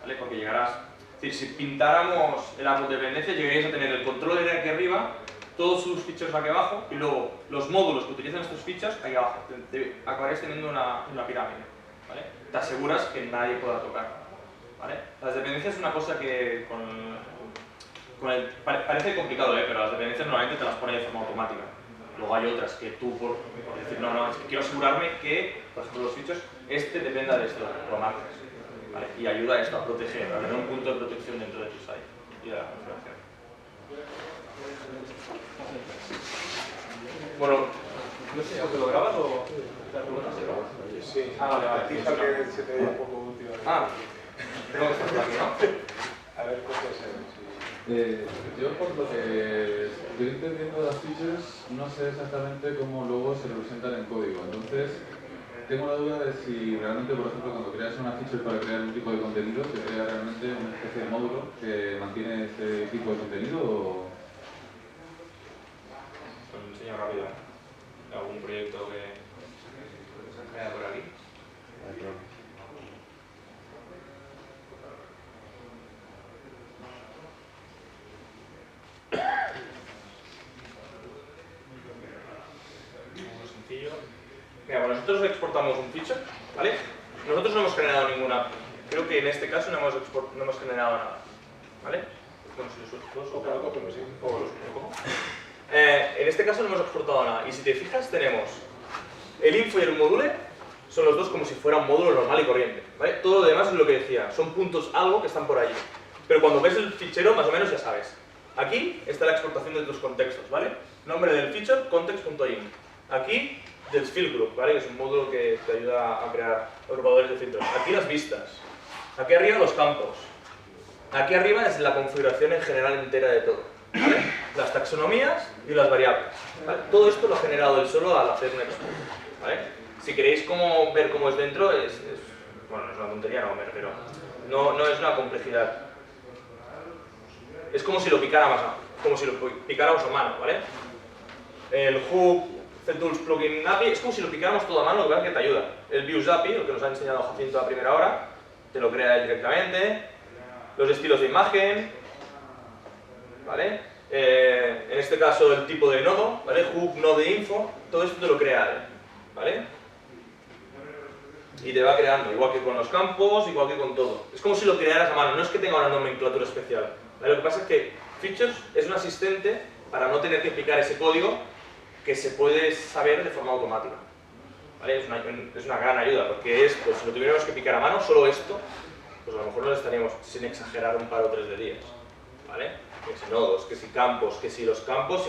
¿vale? Porque llegarás... Es decir, si pintáramos el árbol de dependencia, llegaríais a tener el controller aquí arriba, todos sus features aquí abajo y luego los módulos que utilizan estos features aquí abajo. Acabaréis teniendo una pirámide, ¿vale? Te aseguras que nadie pueda tocar, ¿vale? Las dependencias es una cosa que parece complicado, pero las dependencias normalmente te las pone de forma automática. Luego hay otras que tú, por decir, no, es que quiero asegurarme que, por ejemplo, los features, dependa de esto, lo marcas, ¿vale? Y ayuda a esto a proteger, a tener un punto de protección dentro de tu site y de la configuración. Bueno, no sé, ¿te lo grabas o la pregunta se graba? Sí. Vale. Fija que se te ve un poco útil. Tengo que estar por aquí, ¿no? A ver, ¿cuánto se yo por lo que estoy entendiendo las features, no sé exactamente cómo luego se representan en código. Entonces, tengo la duda de si realmente, por ejemplo, cuando creas una feature para crear un tipo de contenido, se crea realmente una especie de módulo que mantiene este tipo de contenido o... Os lo enseño rápido. ¿Algún proyecto que se crea por aquí? nosotros exportamos un feature, ¿vale? Nosotros no hemos generado ninguna, creo que en este caso no hemos generado nada, ¿vale? Bueno, si lo suelto, en este caso no hemos exportado nada, y si te fijas tenemos el info y el module, son los dos como si fuera un módulo normal y corriente, ¿vale? Todo lo demás es lo que decía, son puntos algo que están por allí. Pero cuando ves el fichero, más o menos ya sabes. Aquí está la exportación de tus contextos, ¿vale? Nombre del feature, context.in. Aquí, del field group, ¿vale? Que es un módulo que te ayuda a crear agrupadores de filtros. Aquí las vistas. Aquí arriba los campos. Aquí arriba es la configuración en general entera de todo, ¿vale? Las taxonomías y las variables, ¿vale? Todo esto lo ha generado él solo al hacer un export, ¿vale? Si queréis ver cómo es dentro, bueno, no es una tontería, no me refiero. No es una complejidad. Es como si lo picáramos a mano, ¿vale? El hook, CTools plugin API, es como si lo picáramos todo a mano, lo que pasa es que te ayuda. El Views API, lo que nos ha enseñado Jacinto a primera hora, te lo crea directamente. Los estilos de imagen, ¿vale? En este caso el tipo de nodo, ¿vale? Hook, node info, todo esto te lo crea él, ¿vale? Y te va creando, igual que con los campos, igual que con todo. Es como si lo crearas a mano, no es que tenga una nomenclatura especial, ¿vale? Lo que pasa es que Features es un asistente para no tener que picar ese código que se puede saber de forma automática, ¿vale? Es una gran ayuda, porque esto, si lo tuviéramos que picar a mano, solo esto, pues a lo mejor nos estaríamos, sin exagerar, un par o tres de días, ¿vale? Que si nodos, que si campos, que si los campos,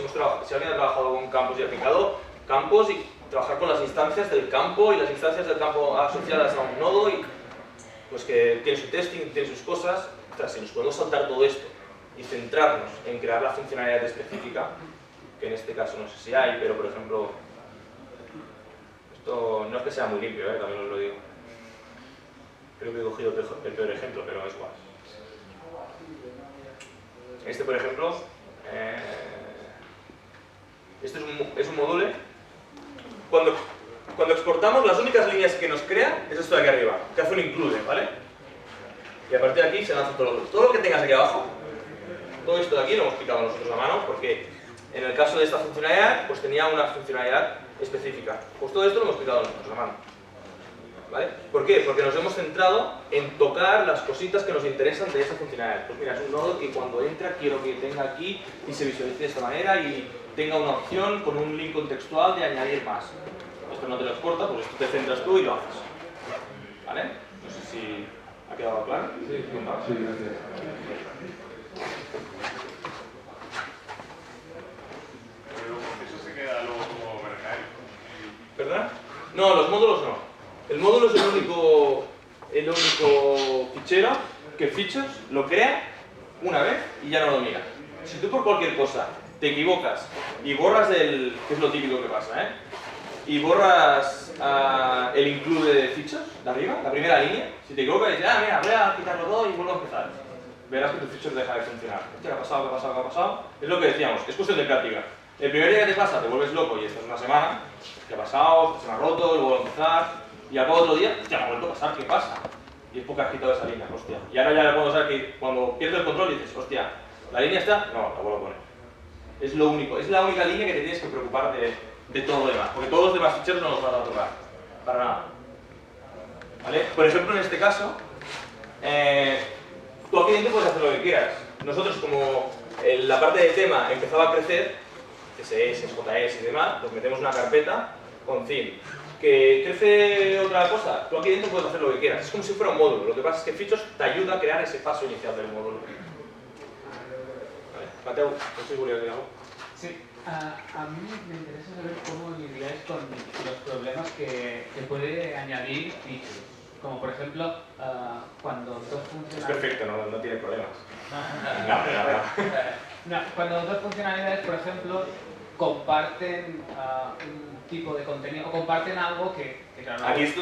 si alguien ha trabajado con campos y ha picado campos y trabajar con las instancias del campo y las instancias del campo asociadas a un nodo y pues que tiene su testing, tiene sus cosas. Ostras, si nos podemos saltar todo esto y centrarnos en crear la funcionalidad específica, que en este caso no sé si hay, pero por ejemplo, esto no es que sea muy limpio, también os lo digo. Creo que he cogido el peor ejemplo, pero es igual. Este, por ejemplo, este es un módulo. Cuando exportamos, las únicas líneas que nos crea es esto de aquí arriba, que hace un include, ¿vale? Y a partir de aquí se lanza todo lo que tengas aquí abajo. Todo esto de aquí lo hemos picado nosotros a mano, porque en el caso de esta funcionalidad, pues tenía una funcionalidad específica. Pues todo esto lo hemos picado nosotros a mano, ¿vale? ¿Por qué? Porque nos hemos centrado en tocar las cositas que nos interesan de esa funcionalidad. Pues mira, es un nodo que cuando entra quiero que tenga aquí y se visualice de esta manera y tenga una opción con un link contextual de añadir más. Esto no te lo exporta, pues esto te centras tú y lo haces, ¿vale? No sé si ha quedado claro. Sí, gracias. Eso se queda luego como mercado. ¿Perdona? No, los módulos no. El módulo es el único fichero que Features lo crea una vez y ya no lo mira. Si tú por cualquier cosa te equivocas y borras que es lo típico que pasa, y borras el include de Features de arriba, la primera línea, si te equivocas y dices, mira, voy a quitarlo todo y vuelvo a empezar, verás que tu Feature deja de funcionar. ¿Qué ha pasado? ¿Qué ha pasado? ¿Qué ha pasado? Es lo que decíamos, es cuestión de práctica. El primer día que te pasa, te vuelves loco y estás una semana, ¿qué ha pasado? Se me ha roto, y vuelvo a empezar. Y al otro día, ya me ha vuelto a pasar, ¿qué pasa? Y es porque has quitado esa línea, hostia. Y ahora ya puedo saber que cuando pierdes el control dices, hostia, ¿la línea está? No, la vuelvo a poner. Es lo único, es la única línea que te tienes que preocupar de todo lo demás, porque todos los demás ficheros no los vas a tocar, para nada. ¿Vale? Por ejemplo, en este caso, tú aquí dentro puedes hacer lo que quieras. Nosotros, como la parte de tema empezaba a crecer, CSS, JS y demás, pues metemos una carpeta con theme. ¿Que crece otra cosa? Tú aquí dentro puedes hacer lo que quieras. Es como si fuera un módulo. Lo que pasa es que Features te ayuda a crear ese paso inicial del módulo. ¿Vale? Mateo, no sé si volvías a decir algo. Sí, a mí me interesa saber cómo lidiáis con los problemas que puede añadir Features. Como por ejemplo, cuando dos funcionalidades... Es perfecto, no tiene problemas. No, cuando dos funcionalidades, por ejemplo, comparten un tipo de contenido o comparten algo que claro, aquí es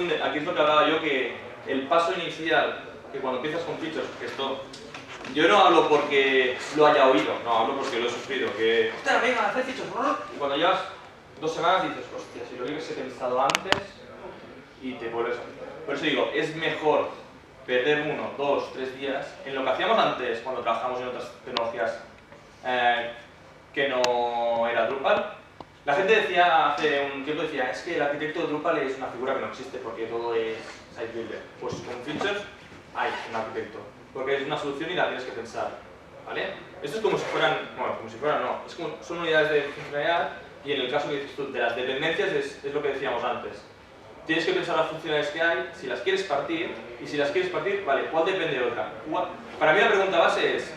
lo que hablaba yo, que el paso inicial, que cuando empiezas con Features, que esto... Yo no hablo porque lo haya oído, no, hablo porque lo he sufrido, que... ¡Hostia, venga, hacer Features! Y cuando llevas 2 semanas dices, hostia, si lo hubiese pensado antes y te vuelves a... Por eso digo, es mejor perder 1, 2, 3 días en lo que hacíamos antes cuando trabajamos en otras tecnologías que no era Drupal, La gente decía hace un tiempo, es que el arquitecto de Drupal es una figura que no existe porque todo es site builder. Pues con features hay un arquitecto, porque es una solución y la tienes que pensar, ¿vale? Esto es como si fueran, bueno, como si fueran no, es como, son unidades de funcionalidad y en el caso que dices tú de las dependencias es lo que decíamos antes. Tienes que pensar las funcionalidades que hay, si las quieres partir, y si las quieres partir, vale, ¿cuál depende de otra? Para mí la pregunta base es,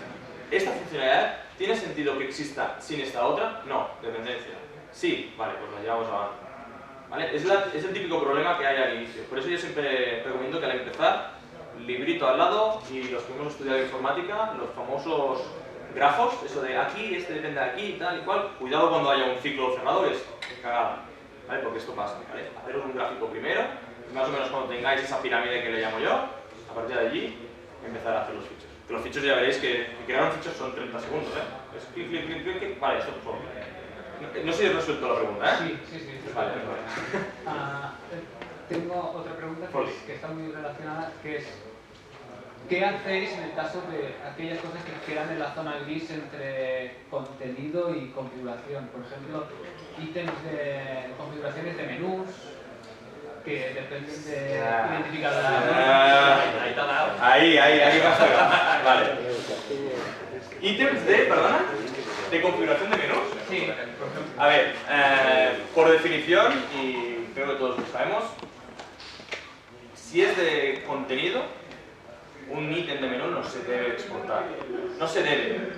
¿esta funcionalidad tiene sentido que exista sin esta otra? No, dependencia. Sí, vale, pues la llevamos abajo. ¿Vale? Es el típico problema que hay al inicio. Por eso yo siempre recomiendo que al empezar, librito al lado y los que hemos estudiado informática, los famosos grafos, eso de aquí, este depende de aquí y tal y cual. Cuidado cuando haya un ciclo de cerradores, cagada, ¿vale? Porque esto pasa, ¿vale? Haceros un gráfico primero, y más o menos cuando tengáis esa pirámide que le llamo yo, a partir de allí, empezar a hacer los features. Que los features ya veréis que crear un feature son 30 segundos, ¿eh? Es clic, clic, clic, clic, clic, vale, esto por favor. No sé si he resuelto la pregunta, ¿eh? Sí. Vale, Tengo otra pregunta que está muy relacionada, que es ¿qué hacéis en el caso de aquellas cosas que quedan en la zona gris entre contenido y configuración? Por ejemplo, ítems de configuraciones de menús que dependen de identificadores. Ahí vas a ver. Vale. Ítems de, perdona, de configuración de menús. Sí, por ejemplo. A ver, por definición, y creo que todos lo sabemos, si es de contenido, un ítem de menú no se debe exportar. No se debe.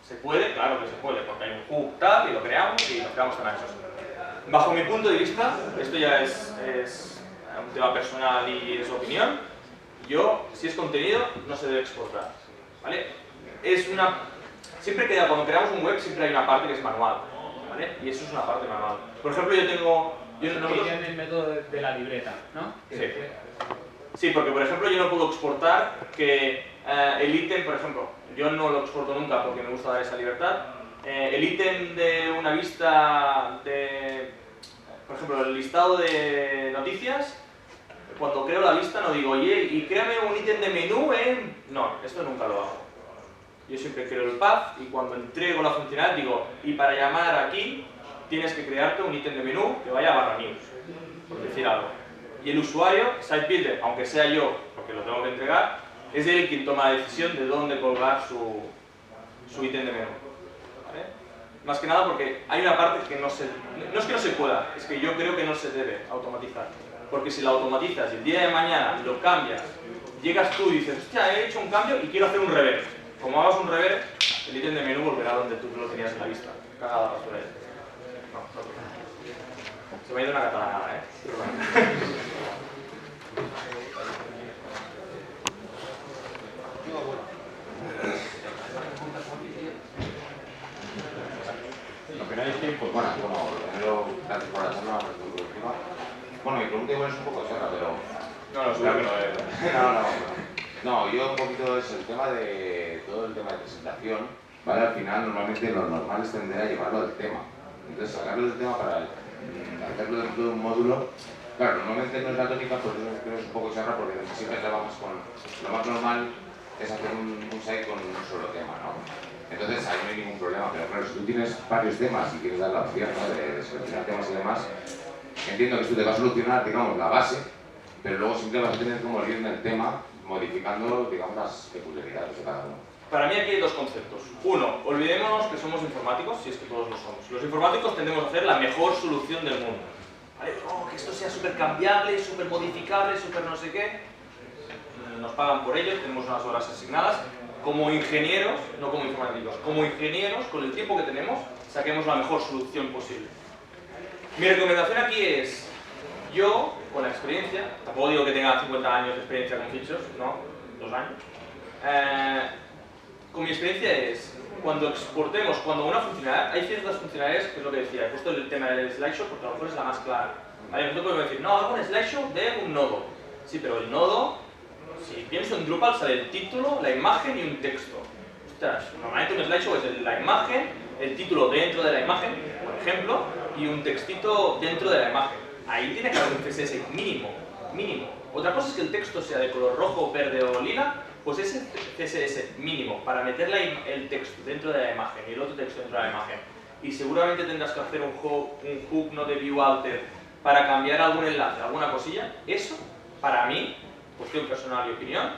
Se puede, claro que se puede, porque hay un hub tab y lo creamos y lo creamos tan anchos. Bajo mi punto de vista, esto ya es un tema personal y es opinión, si es contenido, no se debe exportar. ¿Vale? Siempre queda, cuando creamos un web, siempre hay una parte que es manual. ¿Vale? Y eso es una parte manual. Por ejemplo, yo tengo... en el método de la libreta, ¿no? Sí. Sí, porque por ejemplo yo no puedo exportar que el ítem, por ejemplo, yo no lo exporto nunca porque me gusta dar esa libertad. El ítem de una vista de, por ejemplo, el listado de noticias, cuando creo la vista no digo, oye, y créame un ítem de menú en... No, esto nunca lo hago. Yo siempre creo el path y cuando entrego la funcionalidad digo, y para llamar aquí tienes que crearte un ítem de menú que vaya a barra news, por decir algo. Y el usuario, site builder, aunque sea yo, porque lo tengo que entregar, es él quien toma la decisión de dónde colgar su ítem de menú. ¿Vale? Más que nada porque hay una parte que no es que no se pueda, es que yo creo que no se debe automatizar. Porque si la automatizas y el día de mañana lo cambias, llegas tú y dices, hostia, he hecho un cambio y quiero hacer un reverse. Como hagas un reverse, el ítem de menú volverá donde tú lo tenías en la vista. Cagada la basura. No. Se me ha ido una catalanada, ¿eh? Pero bueno. Lo que no hay tiempo, bueno, primero, gracias por la charla, me parece muy productiva. Bueno, mi pregunta igual es un poco chorra, pero... No, seguro que no es. No, yo un poquito es el tema de... todo el tema de presentación, ¿vale? Al final, normalmente lo normal es tender a llevarlo del tema. Entonces, sacarlo del tema para hacerlo dentro de un módulo, claro, normalmente no es la tónica, pues yo creo que es un poco chorra porque siempre trabajamos con... Lo más normal es hacer un site con un solo tema, ¿no? Entonces ahí no hay ningún problema, pero claro, si tú tienes varios temas y quieres dar la opción, ¿no?, de seleccionar temas y demás, entiendo que esto te va a solucionar, digamos, la base, pero luego siempre vas a tener como ir en el tema, modificando, digamos, las peculiaridades de cada uno. Para mí aquí hay dos conceptos. Uno, olvidémonos que somos informáticos, si es que todos lo somos. Los informáticos tendemos a hacer la mejor solución del mundo. ¿Vale? Oh, que esto sea súper cambiable, súper modificable, súper no sé qué. Nos pagan por ello, tenemos unas horas asignadas. Como ingenieros, no como informáticos, como ingenieros, con el tiempo que tenemos, saquemos la mejor solución posible. Mi recomendación aquí es, yo, con la experiencia, tampoco digo que tenga 50 años de experiencia con features, no, 2 años. Con mi experiencia es, cuando exportemos, cuando una funcionalidad, hay ciertas funcionalidades, que es lo que decía, he puesto el tema del slideshow porque a lo mejor es la más clara. ¿Vale? Nosotros podemos decir, no, hago un slideshow de un nodo. Sí, pero el nodo, si pienso en Drupal, sale el título, la imagen y un texto. Ostras, normalmente un slideshow es la imagen, el título dentro de la imagen, por ejemplo, y un textito dentro de la imagen. Ahí tiene que haber un CSS mínimo, mínimo. Otra cosa es que el texto sea de color rojo, verde o lila, pues ese CSS mínimo para meter el texto dentro de la imagen y el otro texto dentro de la imagen y seguramente tendrás que hacer un hook no de view alter para cambiar algún enlace, alguna cosilla, eso, para mí, cuestión personal y opinión,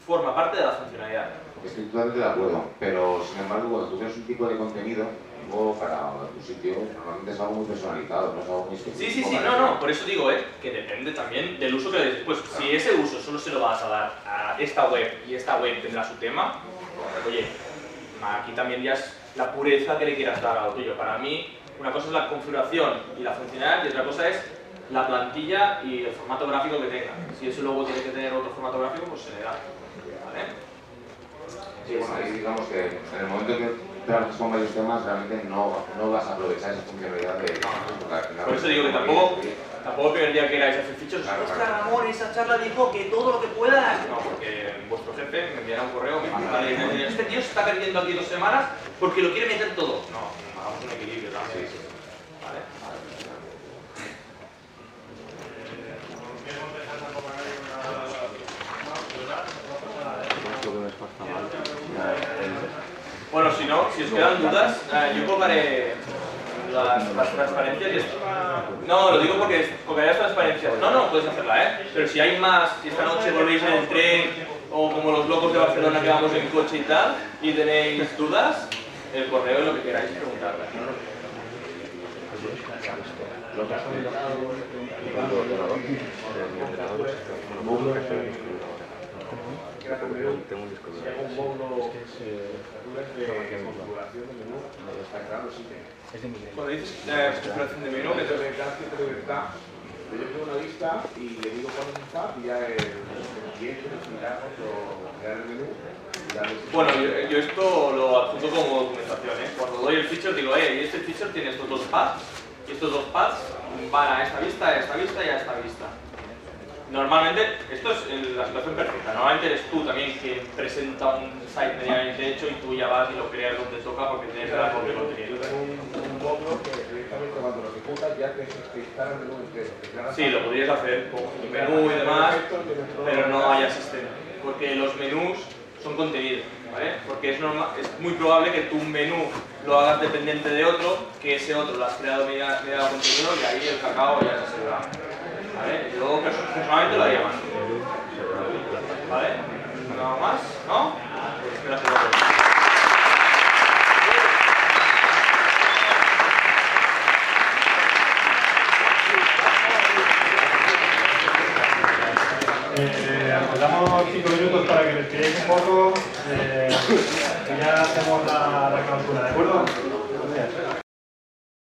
forma parte de la funcionalidad. Estoy totalmente de acuerdo, pero sin embargo, cuando tú creas un tipo de contenido, luego para tu sitio, normalmente es algo muy personalizado, no es algo muy específico. Sí, no, por eso digo, que depende también del uso que le des. Pues si ese uso solo se lo vas a dar a esta web y esta web tendrá su tema, pues, oye, aquí también ya es la pureza que le quieras dar a lo tuyo. Para mí, una cosa es la configuración y la funcionalidad y otra cosa es la plantilla y el formato gráfico que tenga. Si eso luego tiene que tener otro formato gráfico, pues se le da. ¿Vale? Sí, bueno, ahí digamos que en el momento que trabajas con varios temas, realmente no vas a aprovechar esa funcionalidad de... Por eso digo que tampoco el primer día que queráis hacer features, ostras, Ramón, esa charla dijo que todo lo que puedas. No, porque vuestro jefe me enviará un correo, me dice, este tío se está perdiendo aquí 2 semanas porque lo quiere meter todo. No, hagamos un equilibrio también. Sí. ¿Vale? Bueno, si no, si os quedan dudas, yo colgaré las transparencias y esto. No, lo digo porque colgaré las transparencias. No, puedes hacerla, pero si hay más, si esta noche volvéis en el tren o como los locos de Barcelona que vamos en coche y tal, y tenéis dudas, el correo es lo que queráis preguntarle. Si hago un módulo de configuración de menú, está claro, sí que... Cuando dices configuración de menú, me da cierta libertad. Yo tengo una lista y le digo cuándo está y ya el cliente o crear el menú. Bueno, yo esto lo adjunto como documentación, Cuando doy el feature digo, y este feature tiene estos 2 paths, y estos 2 paths van a esta vista, a esta vista y a esta vista. Normalmente, esto es la situación perfecta, normalmente eres tú también quien presenta un site medianamente hecho y tú ya vas y lo creas donde toca porque tienes el propio contenido. Yo tengo un módulo que directamente cuando lo ejecutas ya te instala el menú entero. Sí, lo podrías hacer con un menú y demás, pero no hay asistente, porque los menús son contenido, ¿vale? Porque es muy probable que tu menú lo hagas dependiente de otro, que ese otro lo has creado mediante contenido y ahí el cacao ya se asegura. ¿Vale? Yo personalmente lo haría más. ¿Vale? ¿Nada más? ¿No? Pues espera que lo Os damos 5 minutos para que respiréis un poco y ya hacemos la clausura, ¿de acuerdo? Gracias.